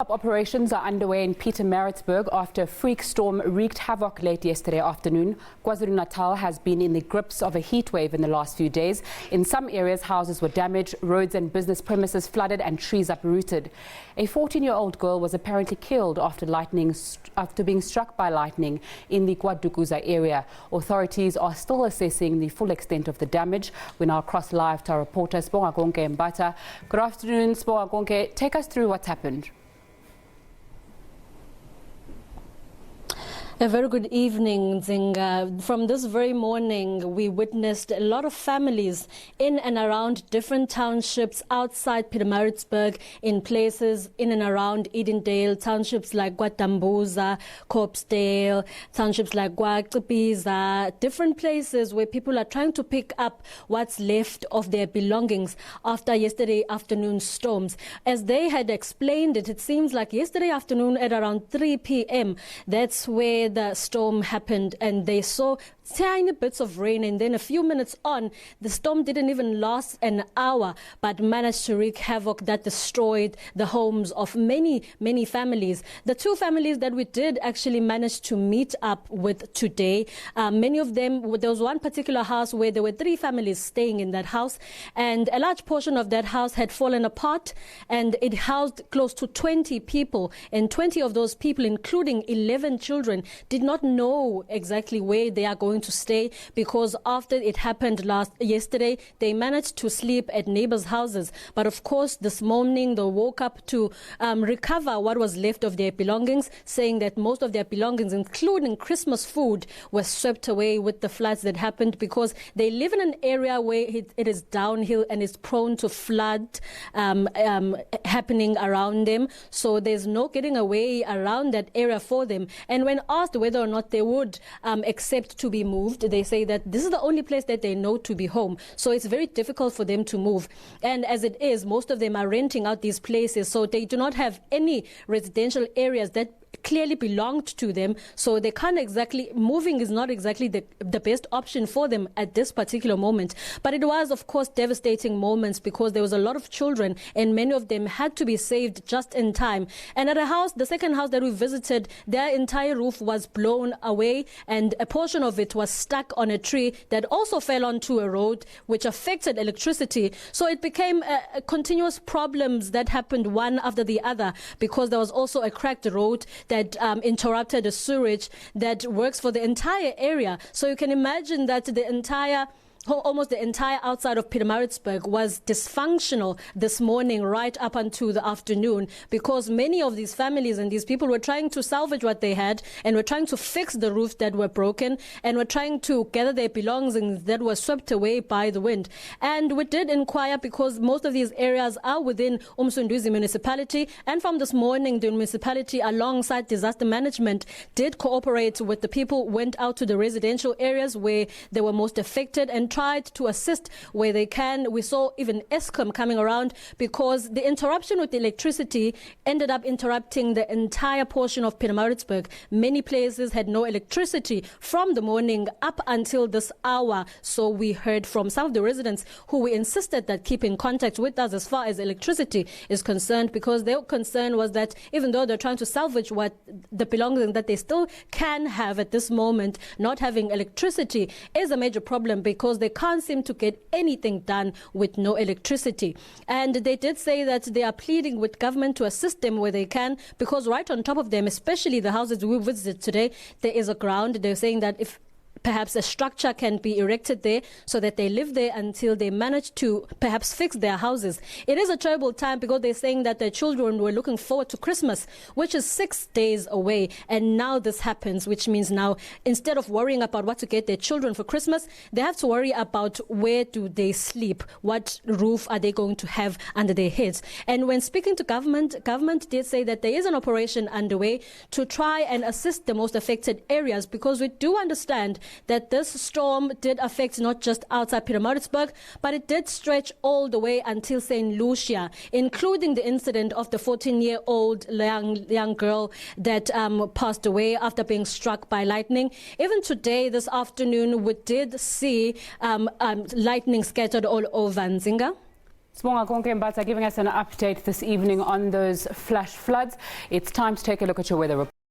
Operations are underway in Pietermaritzburg after a freak storm wreaked havoc late yesterday afternoon. KwaZulu-Natal has been in the grips of a heatwave in the last few days. In some areas, houses were damaged, roads and business premises flooded and trees uprooted. A 14-year-old girl was apparently killed after being struck by lightning in the KwaDukuza area. Authorities are still assessing the full extent of the damage. We now cross live to our reporter Sbongakonke Mbatha. Good afternoon, Sbongakonke. Take us through what's happened. A very good evening, Zinga. From this very morning, we witnessed a lot of families in and around different townships outside Pietermaritzburg, in places in and around Edendale, townships like KwaDukuza, Kopsdale, townships like KwaDukuza, different places where people are trying to pick up what's left of their belongings after yesterday afternoon storms. As they had explained it, it seems like yesterday afternoon at around 3 p.m., that's where the storm happened, and they saw tiny bits of rain, and then a few minutes on, the storm didn't even last an hour but managed to wreak havoc that destroyed the homes of many families. The two families that we did actually manage to meet up with today, many of them, there was one particular house where there were 3 families staying in that house, and a large portion of that house had fallen apart, and it housed close to 20 people, and 20 of those people, including 11 children, did not know exactly where they are going to stay, because after it happened yesterday, they managed to sleep at neighbors' houses. But of course, this morning they woke up to recover what was left of their belongings, saying that most of their belongings, including Christmas food, were swept away with the floods that happened, because they live in an area where it is downhill and is prone to flood happening around them. So there's no getting away around that area for them. And when asked whether or not they would accept to be moved, they say that this is the only place that they know to be home. So it's very difficult for them to move. And as it is, most of them are renting out these places, so they do not have any residential areas that clearly belonged to them, so they can't exactly, moving is not exactly the best option for them at this particular moment. But it was, of course, devastating moments, because there was a lot of children and many of them had to be saved just in time. And at a house, the second house that we visited, their entire roof was blown away, and a portion of it was stuck on a tree that also fell onto a road, which affected electricity. So it became a continuous problems that happened one after the other, because there was also a cracked road that interrupted the sewage that works for the entire area. So you can imagine that almost the entire outside of Pietermaritzburg was dysfunctional this morning right up until the afternoon, because many of these families and these people were trying to salvage what they had, and were trying to fix the roofs that were broken, and were trying to gather their belongings that were swept away by the wind. And we did inquire, because most of these areas are within Umsunduzi municipality, and from this morning the municipality alongside disaster management did cooperate with the people, went out to the residential areas where they were most affected and tried to assist where they can. We saw even Eskom coming around, because the interruption with the electricity ended up interrupting the entire portion of Pietermaritzburg. Many places had no electricity from the morning up until this hour. So we heard from some of the residents who we insisted that keep in contact with us as far as electricity is concerned, because their concern was that even though they're trying to salvage what the belongings that they still can have at this moment, not having electricity is a major problem, because they can't seem to get anything done with no electricity. And they did say that they are pleading with government to assist them where they can, because right on top of them, especially the houses we visited today, there is a ground. They're saying that if perhaps a structure can be erected there so that they live there until they manage to perhaps fix their houses. It is a terrible time, because they're saying that their children were looking forward to Christmas, which is 6 days away, and now this happens, which means now instead of worrying about what to get their children for Christmas, they have to worry about where do they sleep, what roof are they going to have under their heads. And when speaking to government did say that there is an operation underway to try and assist the most affected areas, because we do understand that this storm did affect not just outside Pietermaritzburg, but it did stretch all the way until St. Lucia, including the incident of the 14-year-old young girl that passed away after being struck by lightning. Even today, this afternoon, we did see lightning scattered all over Nzinga. Sbongakonke Mbatha giving us an update this evening on those flash floods. It's time to take a look at your weather report.